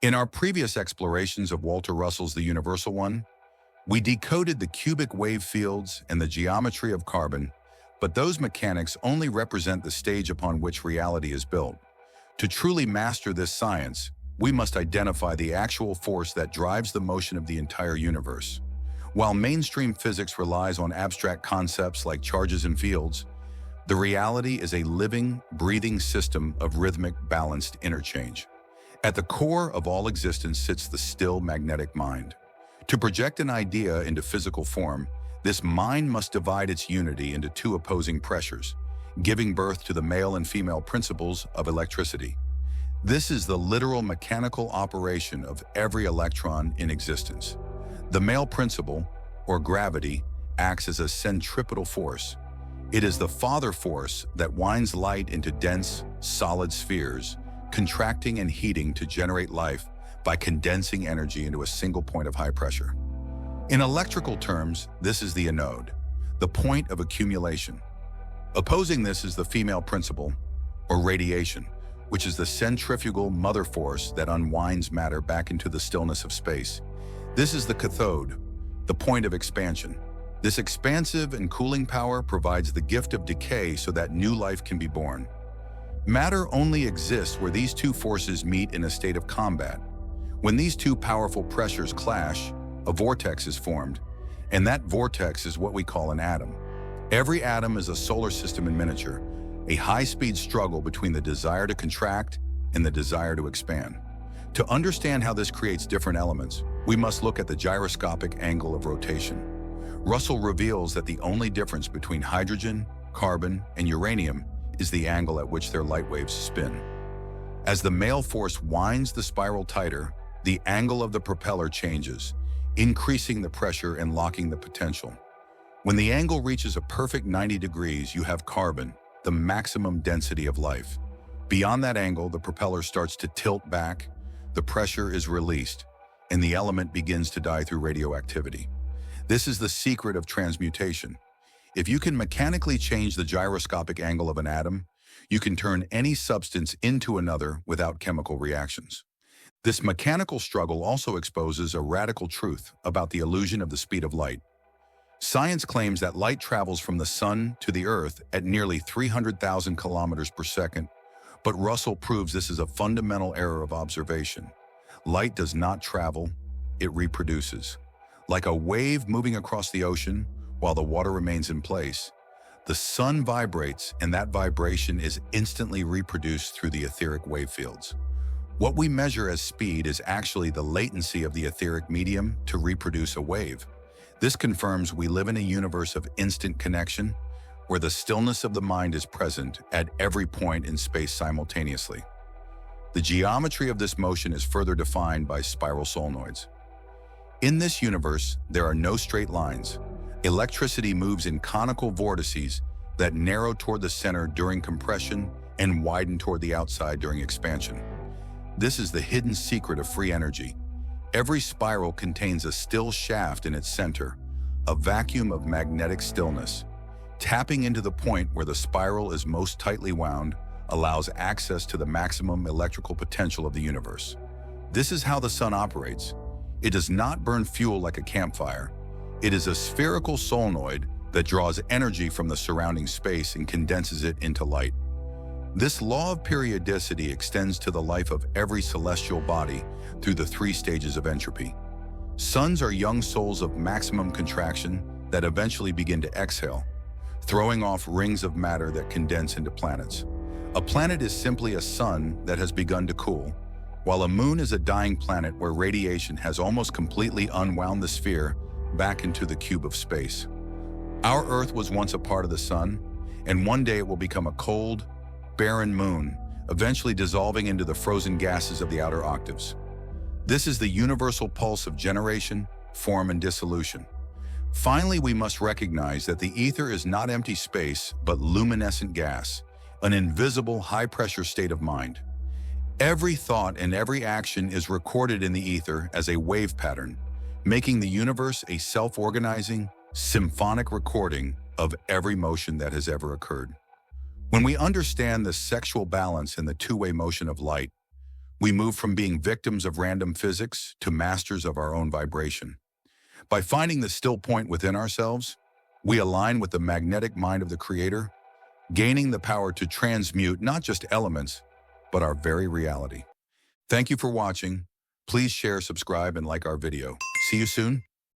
In our previous explorations of Walter Russell's The Universal One, we decoded the cubic wave fields and the geometry of carbon, but those mechanics only represent the stage upon which reality is built. To truly master this science, we must identify the actual force that drives the motion of the entire universe. While mainstream physics relies on abstract concepts like charges and fields, the reality is a living, breathing system of rhythmic balanced interchange. At the core of all existence sits the still magnetic mind. To project an idea into physical form, this mind must divide its unity into two opposing pressures, giving birth to the male and female principles of electricity. This is the literal mechanical operation of every electron in existence. The male principle, or gravity, acts as a centripetal force. It is the father force that winds light into dense, solid spheres, contracting and heating to generate life by condensing energy into a single point of high pressure. In electrical terms, this is the anode, the point of accumulation. Opposing this is the female principle, or radiation, which is the centrifugal mother force that unwinds matter back into the stillness of space. This is the cathode, the point of expansion. This expansive and cooling power provides the gift of decay so that new life can be born. Matter only exists where these two forces meet in a state of combat. When these two powerful pressures clash, a vortex is formed, and that vortex is what we call an atom. Every atom is a solar system in miniature, a high-speed struggle between the desire to contract and the desire to expand. To understand how this creates different elements, we must look at the gyroscopic angle of rotation. Russell reveals that the only difference between hydrogen, carbon, and uranium is the angle at which their light waves spin. As the male force winds the spiral tighter, the angle of the propeller changes, increasing the pressure and locking the potential. When the angle reaches a perfect 90 degrees, you have carbon, the maximum density of life. Beyond that angle, the propeller starts to tilt back, the pressure is released, and the element begins to die through radioactivity. This is the secret of transmutation. If you can mechanically change the gyroscopic angle of an atom, you can turn any substance into another without chemical reactions. This mechanical struggle also exposes a radical truth about the illusion of the speed of light. Science claims that light travels from the sun to the earth at nearly 300,000 kilometers per second, but Russell proves this is a fundamental error of observation. Light does not travel, it reproduces. Like a wave moving across the ocean while the water remains in place, the sun vibrates, and that vibration is instantly reproduced through the etheric wave fields. What we measure as speed is actually the latency of the etheric medium to reproduce a wave. This confirms we live in a universe of instant connection, where the stillness of the mind is present at every point in space simultaneously. The geometry of this motion is further defined by spiral solenoids. In this universe, there are no straight lines. Electricity moves in conical vortices that narrow toward the center during compression and widen toward the outside during expansion. This is the hidden secret of free energy. Every spiral contains a still shaft in its center, a vacuum of magnetic stillness. Tapping into the point where the spiral is most tightly wound allows access to the maximum electrical potential of the universe. This is how the sun operates. It does not burn fuel like a campfire. It is a spherical solenoid that draws energy from the surrounding space and condenses it into light. This law of periodicity extends to the life of every celestial body through the three stages of entropy. Suns are young souls of maximum contraction that eventually begin to exhale, throwing off rings of matter that condense into planets. A planet is simply a sun that has begun to cool, while a moon is a dying planet where radiation has almost completely unwound the sphere back into the cube of space. Our Earth was once a part of the sun, and one day it will become a cold, barren moon, eventually dissolving into the frozen gases of the outer octaves. This is the universal pulse of generation, form, and dissolution. Finally, we must recognize that the ether is not empty space, but luminescent gas, an invisible, high-pressure state of mind. Every thought and every action is recorded in the ether as a wave pattern, making the universe a self-organizing, symphonic recording of every motion that has ever occurred. When we understand the sexual balance in the two-way motion of light, We move from being victims of random physics to masters of our own vibration. By finding the still point within ourselves, we align with the magnetic mind of the Creator, gaining the power to transmute not just elements, but our very reality. Thank you for watching. Please share, subscribe, and like our video. See you soon.